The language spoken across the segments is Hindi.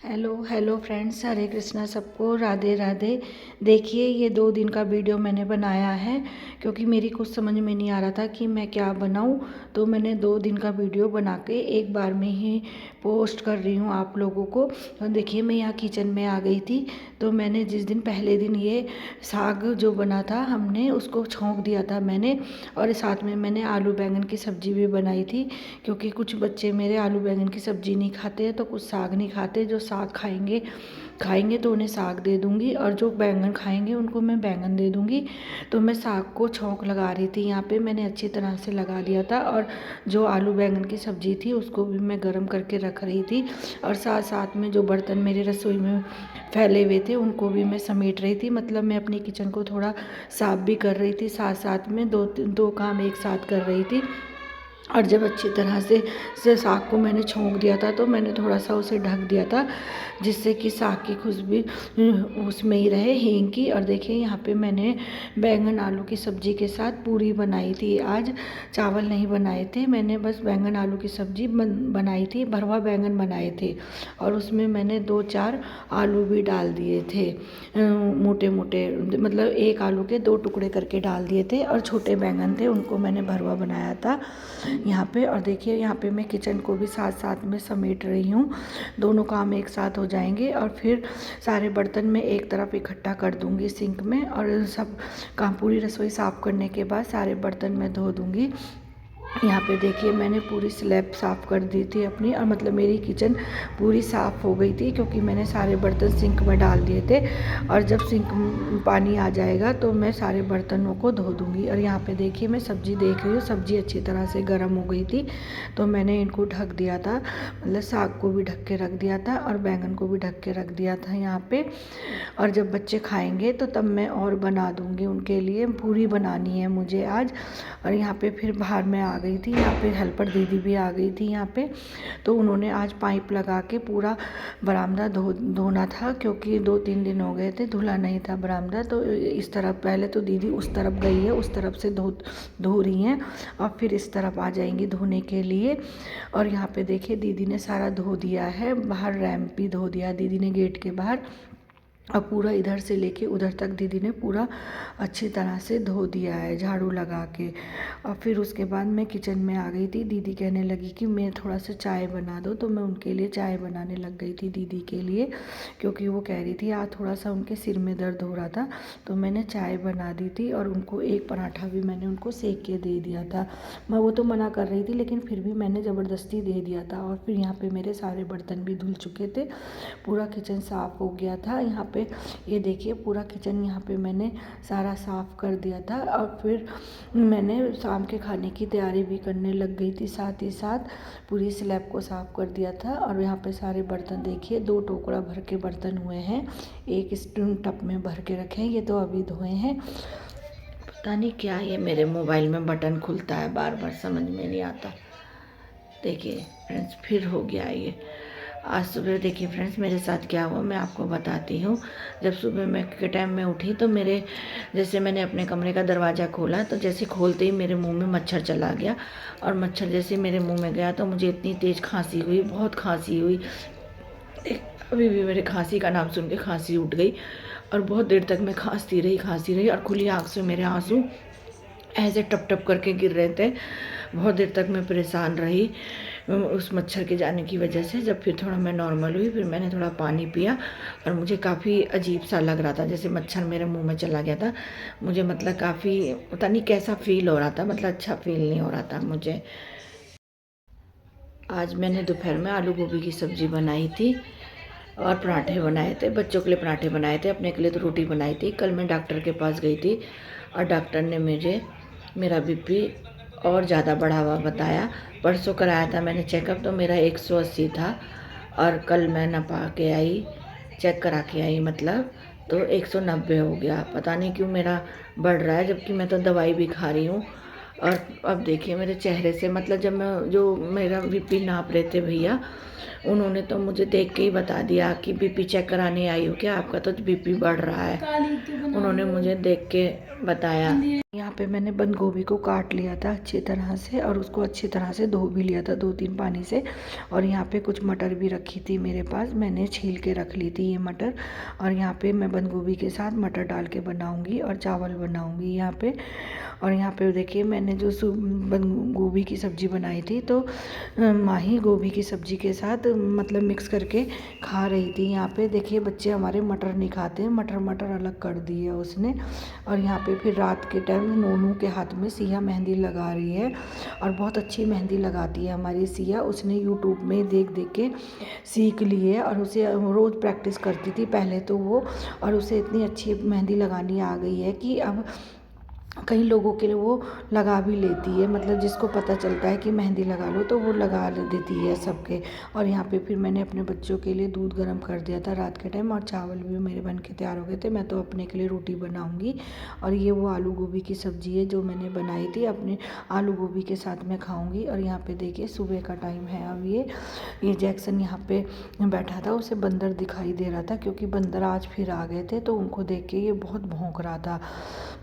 हेलो हेलो फ्रेंड्स, हरे कृष्णा सबको, राधे राधे। देखिए, ये 2 दिन का वीडियो मैंने बनाया है क्योंकि मेरी कुछ समझ में नहीं आ रहा था कि मैं क्या बनाऊं। तो मैंने 2 दिन का वीडियो बना के एक बार में ही पोस्ट कर रही हूं आप लोगों को। तो देखिए, मैं यहाँ किचन में आ गई थी। तो मैंने जिस दिन पहले दिन ये साग जो बना था हमने उसको छौंक दिया था मैंने, और साथ में मैंने आलू बैंगन की सब्ज़ी भी बनाई थी क्योंकि कुछ बच्चे मेरे आलू बैंगन की सब्ज़ी नहीं खाते हैं तो कुछ साग नहीं खाते। जो साग खाएंगे खाएंगे तो उन्हें साग दे दूँगी, और जो बैंगन खाएंगे उनको मैं बैंगन दे दूँगी। तो मैं साग को छौंक लगा रही थी, यहाँ पे मैंने अच्छी तरह से लगा दिया था। और जो आलू बैंगन की सब्ज़ी थी उसको भी मैं गर्म करके रख रही थी, और साथ साथ में जो बर्तन मेरे रसोई में फैले हुए थे उनको भी मैं समेट रही थी। मतलब मैं अपनी किचन को थोड़ा साफ भी कर रही थी, साथ साथ में दो काम एक साथ कर रही थी। और जब अच्छी तरह से साग को मैंने छौंक दिया था तो मैंने थोड़ा सा उसे ढक दिया था जिससे कि साग की खुशबू उसमें ही रहे, हींग की। और देखिए, यहाँ पे मैंने बैंगन आलू की सब्ज़ी के साथ पूरी बनाई थी। आज चावल नहीं बनाए थे मैंने, बस बैंगन आलू की सब्ज़ी बनाई थी, भरवा बैंगन बनाए थे। और उसमें मैंने 2-4 आलू भी डाल दिए थे, मोटे मोटे, मतलब एक आलू के 2 टुकड़े करके डाल दिए थे। और छोटे बैंगन थे उनको मैंने भरवा बनाया था यहाँ पे। और देखिए, यहाँ पे मैं किचन को भी साथ साथ में समेट रही हूँ, दोनों काम एक साथ हो जाएंगे। और फिर सारे बर्तन में एक तरफ इकट्ठा कर दूँगी सिंक में, और सब काम पूरी रसोई साफ़ करने के बाद सारे बर्तन में धो दूँगी। यहाँ पे देखिए, मैंने पूरी स्लैब साफ़ कर दी थी अपनी, और मतलब मेरी किचन पूरी साफ़ हो गई थी क्योंकि मैंने सारे बर्तन सिंक में डाल दिए थे। और जब सिंक में पानी आ जाएगा तो मैं सारे बर्तनों को धो दूँगी। और यहाँ पे देखिए, मैं सब्ज़ी देख रही हूँ, सब्ज़ी अच्छी तरह से गर्म हो गई थी तो मैंने इनको ढक दिया था, मतलब साग को भी ढक के रख दिया था और बैंगन को भी ढक के रख दिया था यहाँ पे। और जब बच्चे खाएंगे तो तब मैं और बना दूँगी उनके लिए, पूरी बनानी है मुझे आज। और यहाँ पे फिर बाहर में आ गई थी, यहाँ पे हेल्पर दीदी भी आ गई थी यहाँ पे। तो उन्होंने आज पाइप लगा के पूरा बरामदा धोना था क्योंकि 2-3 दिन हो गए थे धुला नहीं था बरामदा। तो इस तरफ पहले तो दीदी उस तरफ गई है, उस तरफ से धो रही हैं, और फिर इस तरफ आ जाएंगी धोने के लिए। और यहाँ पे देखिए, दीदी ने सारा धो दिया है, बाहर रैंप भी धो दिया दीदी ने गेट के बाहर। अब पूरा इधर से लेके उधर तक दीदी ने पूरा अच्छी तरह से धो दिया है झाड़ू लगा के। और फिर उसके बाद मैं किचन में आ गई थी। दीदी कहने लगी कि मैं थोड़ा सा चाय बना दो, तो मैं उनके लिए चाय बनाने लग गई थी दीदी के लिए, क्योंकि वो कह रही थी आज थोड़ा सा उनके सिर में दर्द हो रहा था। तो मैंने चाय बना दी थी, और उनको एक पराठा भी मैंने उनको सेक के दे दिया था। मैं वो तो मना कर रही थी लेकिन फिर भी मैंने ज़बरदस्ती दे दिया था। और फिर यहाँ पे मेरे सारे बर्तन भी धुल चुके थे, पूरा किचन साफ़ हो गया था। यहाँ पे ये देखिए, पूरा किचन यहाँ पे मैंने सारा साफ़ कर दिया था। और फिर मैंने शाम के खाने की तैयारी भी करने लग गई थी, साथ ही साथ पूरी स्लैब को साफ़ कर दिया था। और यहाँ पे सारे बर्तन देखिए, 2 टोकरा भर के बर्तन हुए हैं, एक इस टब में भर के रखे हैं, ये तो अभी धोए हैं। पता नहीं क्या ये मेरे मोबाइल में बटन खुलता है बार बार, समझ में नहीं आता। देखिए फ्रेंड्स, फिर हो गया ये। आज सुबह देखिए फ्रेंड्स, मेरे साथ क्या हुआ मैं आपको बताती हूँ। जब सुबह मैं के टाइम में उठी तो मेरे, जैसे मैंने अपने कमरे का दरवाज़ा खोला तो जैसे खोलते ही मेरे मुंह में मच्छर चला गया। और मच्छर जैसे मेरे मुंह में गया तो मुझे इतनी तेज़ खांसी हुई, बहुत खांसी हुई। अभी भी मेरे खांसी का नाम सुन के खांसी उठ गई, और बहुत देर तक मैं खांसती रही, और खुली आँख से मेरे आंसू ऐसे टप टप करके गिर रहे थे। बहुत देर तक मैं परेशान रही उस मच्छर के जाने की वजह से। जब फिर थोड़ा मैं नॉर्मल हुई, फिर मैंने थोड़ा पानी पिया, और मुझे काफ़ी अजीब सा लग रहा था, जैसे मच्छर मेरे मुंह में चला गया था। मुझे मतलब काफ़ी पता नहीं कैसा फील हो रहा था, मतलब अच्छा फील नहीं हो रहा था मुझे। आज मैंने दोपहर में आलू गोभी की सब्ज़ी बनाई थी और पराठे बनाए थे। बच्चों के लिए पराठे बनाए थे, अपने के लिए तो रोटी बनाई थी। कल मैं डॉक्टर के पास गई थी और डॉक्टर ने मुझे मेरा बीपी और ज़्यादा बढ़ा हुआ बताया। परसों कराया था मैंने चेकअप, तो मेरा 180 था, और कल मैं नपा के आई, चेक करा के आई मतलब, तो 190 हो गया। पता नहीं क्यों मेरा बढ़ रहा है, जबकि मैं तो दवाई भी खा रही हूँ। और अब देखिए मेरे चेहरे से, मतलब जब मैं जो मेरा बीपी नाप रहे थे भैया, उन्होंने तो मुझे देख के ही बता दिया कि बीपी चेक कराने आई हो क्या, आपका तो बीपी बढ़ रहा है। उन्होंने मुझे देख के बताया। यहाँ पे मैंने बंद गोभी को काट लिया था अच्छी तरह से, और उसको अच्छी तरह से धो भी लिया था 2-3 पानी से। और यहाँ पे कुछ मटर भी रखी थी मेरे पास, मैंने छील के रख ली थी ये मटर। और यहाँ पे मैं बंद गोभी के साथ मटर डाल के बनाऊँगी और चावल बनाऊँगी यहाँ पे। और यहाँ पे देखिए मैंने जो बंद गोभी की सब्ज़ी बनाई थी, तो माही गोभी की सब्ज़ी के साथ मतलब मिक्स करके खा रही थी। यहाँ पे देखिए बच्चे हमारे मटर नहीं खाते हैं, मटर अलग कर दी है उसने। और यहाँ पे फिर रात के टाइम नोनू के हाथ में सिया मेहंदी लगा रही है, और बहुत अच्छी मेहंदी लगाती है हमारी सिया। उसने यूट्यूब में देख देख के सीख ली है, और उसे रोज़ प्रैक्टिस करती थी पहले तो वो, और उसे इतनी अच्छी मेहंदी लगानी आ गई है कि अब कई लोगों के लिए वो लगा भी लेती है। मतलब जिसको पता चलता है कि मेहंदी लगा लो तो वो लगा देती है सबके। और यहाँ पे फिर मैंने अपने बच्चों के लिए दूध गर्म कर दिया था रात के टाइम, और चावल भी मेरे बन के तैयार हो गए थे। मैं तो अपने के लिए रोटी बनाऊंगी। और ये वो आलू गोभी की सब्ज़ी है जो मैंने बनाई थी, अपने आलू गोभी के साथ मैं खाऊँगी। और यहाँ पर देखिए सुबह का टाइम है। अब ये जैक्सन यहाँ पर बैठा था, उसे बंदर दिखाई दे रहा था क्योंकि बंदर आज फिर आ गए थे, तो उनको देख के ये बहुत भौंक रहा था।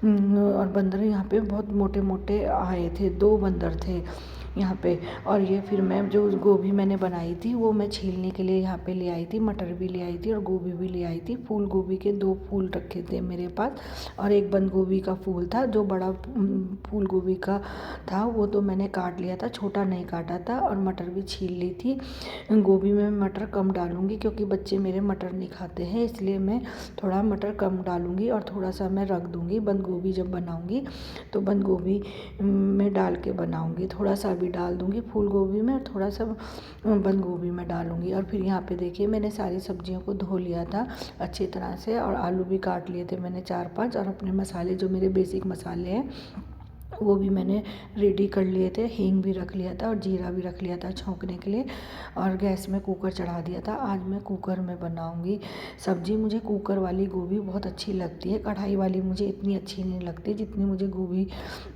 और बंदर यहाँ पे बहुत मोटे मोटे आए थे, 2 बंदर थे यहाँ पे। और ये फिर मैं जो गोभी मैंने बनाई थी वो मैं छीलने के लिए यहाँ पे ले आई थी, मटर भी ले आई थी और गोभी भी ले आई थी। फूल गोभी के 2 फूल रखे थे मेरे पास, और एक बंद गोभी का फूल था। जो बड़ा फूल गोभी का था वो तो मैंने काट लिया था, छोटा नहीं काटा था। और मटर भी छील ली थी। गोभी में मटर कम डालूँगी क्योंकि बच्चे मेरे मटर नहीं खाते हैं, इसलिए मैं थोड़ा मटर कम डालूँगी, और थोड़ा सा मैं रख दूँगी। बंद गोभी जब बनाऊँगी तो बंद गोभी में डाल के बनाऊँगी, थोड़ा सा भी डाल दूँगी फूल गोभी में, और थोड़ा सा बंद गोभी में डालूँगी। और फिर यहाँ पे देखिए मैंने सारी सब्जियों को धो लिया था अच्छी तरह से, और आलू भी काट लिए थे मैंने 4-5। और अपने मसाले जो मेरे बेसिक मसाले हैं वो भी मैंने रेडी कर लिए थे। हींग भी रख लिया था और जीरा भी रख लिया था छौंकने के लिए, और गैस में कुकर चढ़ा दिया था। आज मैं कुकर में बनाऊंगी सब्जी। मुझे कुकर वाली गोभी बहुत अच्छी लगती है, कढ़ाई वाली मुझे इतनी अच्छी नहीं लगती जितनी मुझे गोभी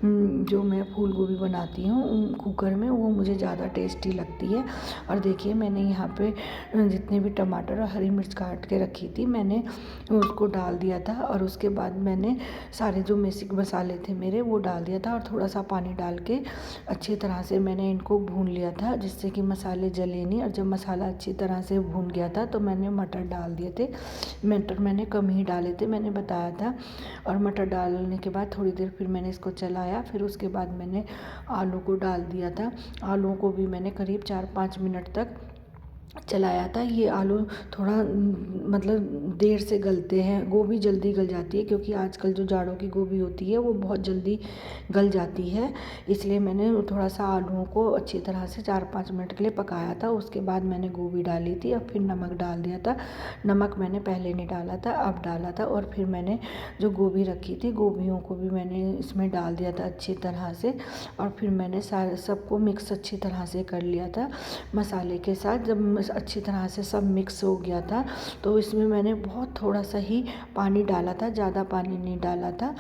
जो मैं फूल गोभी बनाती हूँ कुकर में, वो मुझे ज़्यादा टेस्टी लगती है। और देखिए मैंने यहाँ पे जितने भी टमाटर और हरी मिर्च काट के रखी थी मैंने उसको डाल दिया था, और उसके बाद मैंने सारे जो बेसिक मसाले थे मेरे वो डाल दिया था, और थोड़ा सा पानी डाल के अच्छी तरह से मैंने इनको भून लिया था जिससे कि मसाले जले नहीं। और जब मसाला अच्छी तरह से भून गया था तो मैंने मटर डाल दिए थे। मटर मैंने कम ही डाले थे, मैंने बताया था। और मटर डालने के बाद थोड़ी देर फिर मैंने इसको चलाया, फिर उसके बाद मैंने आलू को डाल दिया था। आलूओं को भी मैंने करीब 4-5 मिनट तक चलाया था। ये आलू थोड़ा मतलब देर से गलते हैं, गोभी जल्दी गल जाती है क्योंकि आजकल जो जाड़ों की गोभी होती है वो बहुत जल्दी गल जाती है, इसलिए मैंने थोड़ा सा आलूओं को अच्छी तरह से 4-5 मिनट के लिए पकाया था। उसके बाद मैंने गोभी डाली थी और फिर नमक डाल दिया था। नमक मैंने पहले नहीं डाला था, अब डाला था। और फिर मैंने जो गोभी रखी थी गोभियों को भी मैंने इसमें डाल दिया था अच्छी तरह से, और फिर मैंने सारे सबको मिक्स अच्छी तरह से कर लिया था मसाले के साथ। जब अच्छी तरह से सब मिक्स हो गया था तो इसमें मैंने बहुत थोड़ा सा ही पानी डाला था, ज़्यादा पानी नहीं डाला था।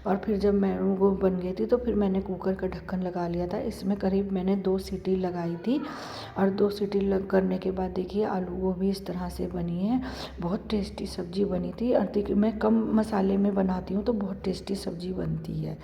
और फिर जब मैं वो बन गई थी तो फिर मैंने कुकर का ढक्कन लगा लिया था। इसमें करीब मैंने 2 सीटी लगाई थी, और 2 सीटी करने के बाद देखिए आलू वो भी इस तरह से बनी है। बहुत टेस्टी सब्ज़ी बनी थी, और मैं कम मसाले में बनाती हूँ तो बहुत टेस्टी सब्ज़ी बनती है।